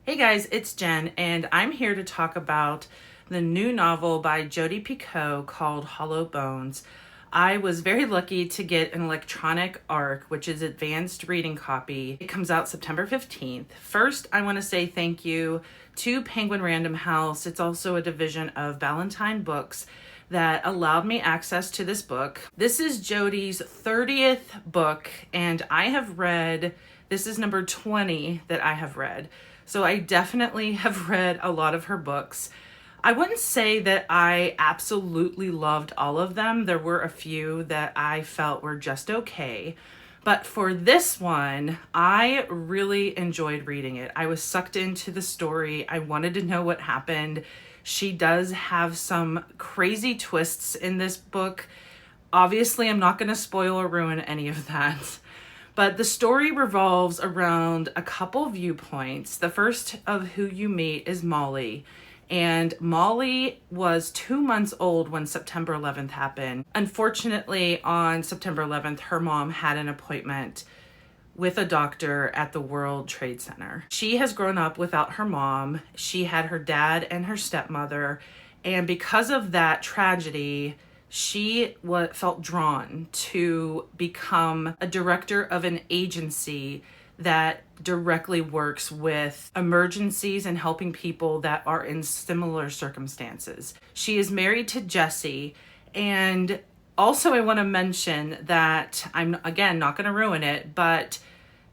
Hey guys, it's Jen, and I'm here to talk about the new novel by Jodi Picoult called Hollow Bones. I was very lucky to get an electronic ARC, which is advanced reading copy. It comes out September 15th. First, I want to say thank you to Penguin Random House. It's also a division of Ballantine Books that allowed me access to this book. This is Jodi's 30th book, and this is number 20 that I have read. So I definitely have read a lot of her books. I wouldn't say that I absolutely loved all of them. There were a few that I felt were just okay. But for this one, I really enjoyed reading it. I was sucked into the story. I wanted to know what happened. She does have some crazy twists in this book. Obviously, I'm not going to spoil or ruin any of that. But the story revolves around a couple viewpoints. The first of who you meet is Molly. And Molly was 2 months old when September 11th happened. Unfortunately, on September 11th, her mom had an appointment with a doctor at the World Trade Center. She has grown up without her mom. She had her dad and her stepmother. And because of that tragedy, she felt drawn to become a director of an agency that directly works with emergencies and helping people that are in similar circumstances. She is married to Jesse, and also I want to mention that I'm, again, not going to ruin it, but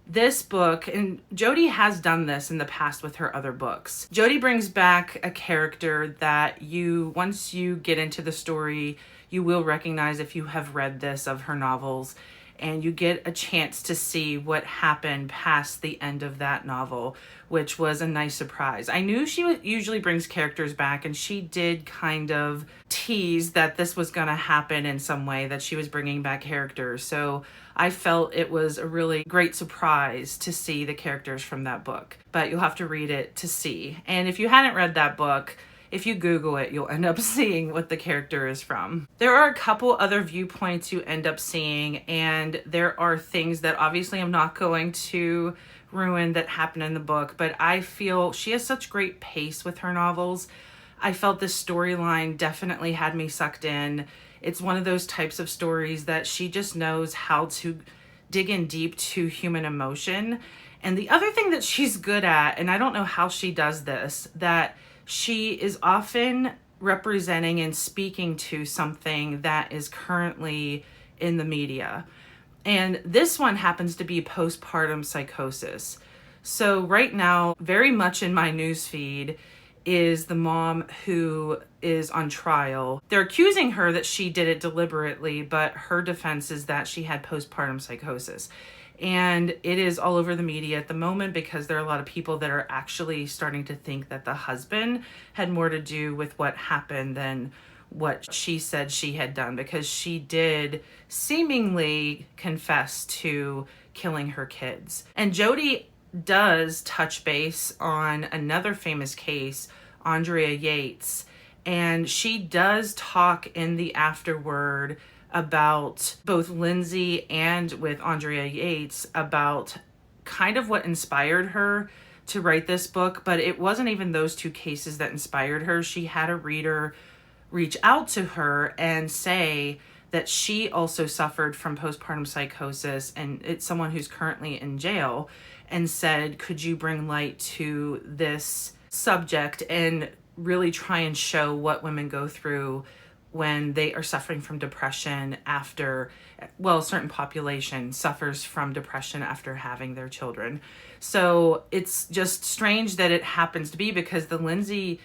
this book, and Jodi has done this in the past with her other books. Jodi brings back a character that once you get into the story, you will recognize if you have read this of her novels, and you get a chance to see what happened past the end of that novel, which was a nice surprise. I knew she usually brings characters back, and she did kind of tease that this was going to happen in some way, that she was bringing back characters. So I felt it was a really great surprise to see the characters from that book. But you'll have to read it to see. And if you hadn't read that book, if you Google it, you'll end up seeing what the character is from. There are a couple other viewpoints you end up seeing, and there are things that obviously I'm not going to ruin that happen in the book, but I feel she has such great pace with her novels. I felt this storyline definitely had me sucked in. It's one of those types of stories that she just knows how to dig in deep to human emotion. And the other thing that she's good at, and I don't know how she does this, that she is often representing and speaking to something that is currently in the media. And this one happens to be postpartum psychosis. So right now, very much in my newsfeed is the mom who is on trial. They're accusing her that she did it deliberately, but her defense is that she had postpartum psychosis. And it is all over the media at the moment because there are a lot of people that are actually starting to think that the husband had more to do with what happened than what she said she had done, because she did seemingly confess to killing her kids. And Jodi does touch base on another famous case, Andrea Yates, and she does talk in the afterword about both Lindsay and with Andrea Yates about kind of what inspired her to write this book, but it wasn't even those two cases that inspired her. She had a reader reach out to her and say that she also suffered from postpartum psychosis, and it's someone who's currently in jail, and said, could you bring light to this subject and really try and show what women go through when they are suffering from depression after, well, a certain population suffers from depression after having their children. So it's just strange that it happens to be, because the Lindsay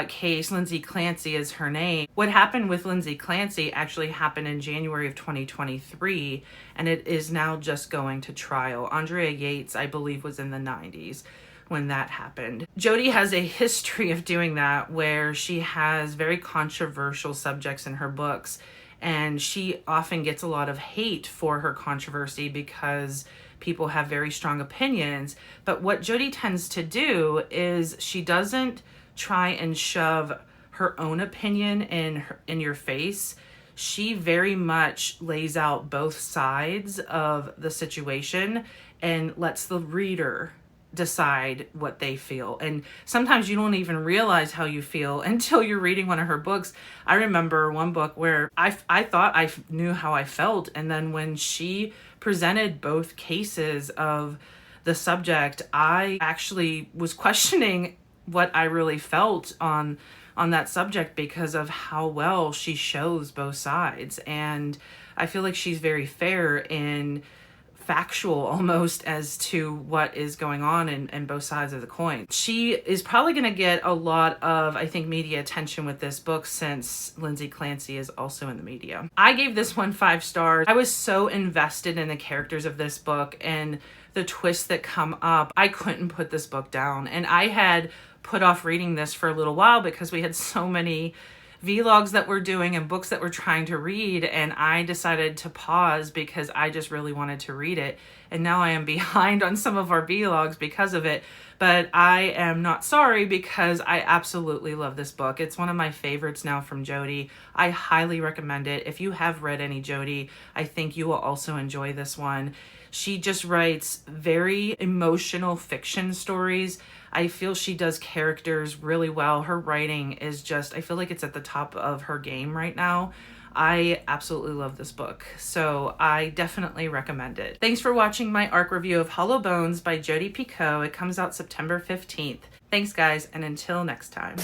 case, Lindsay Clancy is her name. What happened with Lindsay Clancy actually happened in January of 2023, and it is now just going to trial. Andrea Yates, I believe, was in the 90s when that happened. Jodi has a history of doing that, where she has very controversial subjects in her books, and she often gets a lot of hate for her controversy because people have very strong opinions. But what Jodi tends to do is she doesn't try and shove her own opinion in your face. She very much lays out both sides of the situation and lets the reader decide what they feel. And sometimes you don't even realize how you feel until you're reading one of her books. I remember one book where I thought I knew how I felt. And then when she presented both cases of the subject, I actually was questioning what I really felt on that subject because of how well she shows both sides. And I feel like she's very fair in factual almost as to what is going on in both sides of the coin. She is probably going to get a lot of, I think, media attention with this book since Lindsay Clancy is also in the media. I gave this one 5 stars. I was so invested in the characters of this book and the twists that come up. I couldn't put this book down. And I had put off reading this for a little while because we had so many vlogs that we're doing and books that we're trying to read, and I decided to pause because I just really wanted to read it. And now I am behind on some of our vlogs because of it, but I am not sorry because I absolutely love this book. It's one of my favorites now from Jodi. I highly recommend it. If you have read any Jodi, I think you will also enjoy this one. She just writes very emotional fiction stories. I feel she does characters really well. Her writing is just, I feel like it's at the top of her game right now. I absolutely love this book, so I definitely recommend it. Thanks for watching my ARC review of Hollow Bones by Jodi Picoult. It comes out September 15th. Thanks, guys, and until next time.